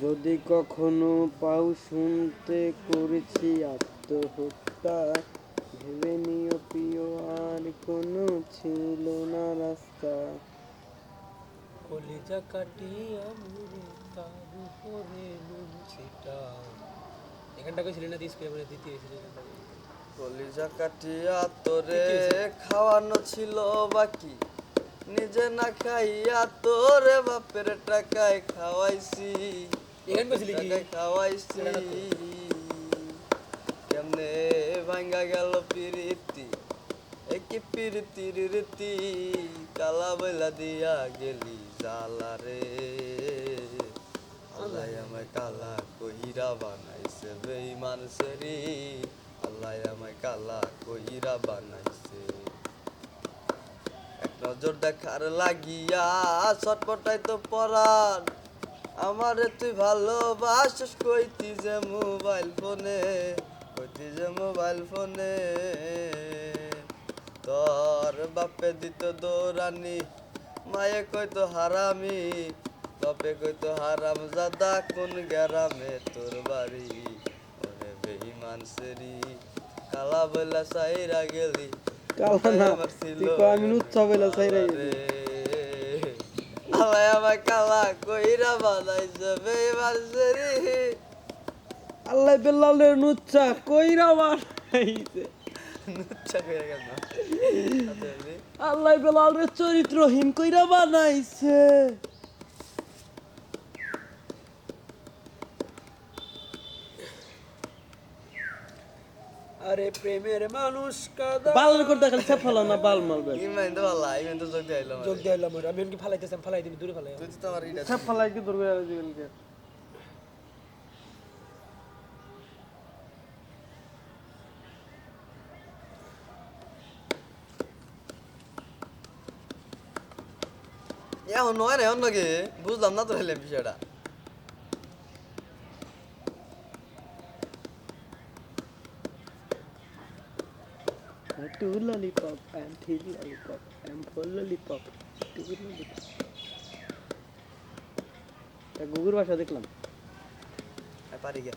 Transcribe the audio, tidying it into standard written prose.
যদি কখনো পাও শুনতে করেছি আত্মহত্যা, ভেবে নিও প্রিয় আর কোনো ছিল না রাস্তা। কলিজা কাটিয়া মুরে তার উপরে নুন ছিটাও। এখানটা কইছিলি না স্কুলে মানে দ্বিতীয় হয়েছিল এখানটা। কলিজা কাটিয়া তোরে খাওয়ানো ছিল বাকি, নিজে না খাইয়া তোরে বাপের টাকায় খাওয়াইছি, এখান কইছিলি কি টাকায় খাওয়াইছি। এটা না তো। কেমনে ভাঙ্গা গেল পিরিতি, একই পিরিতির রীতি, কালা বইলা দিয়া গেলি জালা রে। আল্লাহ আমায় কালা কইরা বানাইছে বেঈমান সেরি, আল্লাহ আমায় কালা কইরা বানাইছে। এক নজর দেখার লাগিয়া ছটপটাই তো পরাণ, আমারে তুই ভালোবাসিস কইতি যে মোবাইল ফোনে, কইতি যে মোবাইল ফোনে। তোর বাপে দিত দৌড়ানি, মায়ে কইতো হারামি, বাপে কইতো হারাম জাদা কোন গ্রামে তোর বাড়ি। ওরে বেঈমান সেরি, কালা বইলা সাইরা গেলি, কালা না, তুই কয় আমি নুচ্ছা বইলা সাইরা গেছি। আল্লাহ আমায় কালা কইরা বানাইছে বেঈমান সেরি। আল্লাহ বেল্লালের নুচ্ছা কইরা বানাইছে। নুচ্ছা কইরা গেল আল্লাহ বেলালের চরিত্রহীন কইরা বানাইছে। আরে প্রেমের মানুষ কাদা বাল করতে খালি ফেলা না বাল মারবে। ইমান তো ভালো, ইমান তো যোগ দিলাম। যোগ দিলাম আমি কি ফালাইতেছাম ফালাই দিবি দূরে ফালাই। তুই তো আমার ইডা সব ফেলাই কি দূর করে দিবেন। এখন নয় না অন্য কি বুঝলাম না তো হলে বিষয়টা। Two lollipop and three lollipop and four lollipop. Two lollipop. গুগুর ভাষা দেখলাম। পারি গে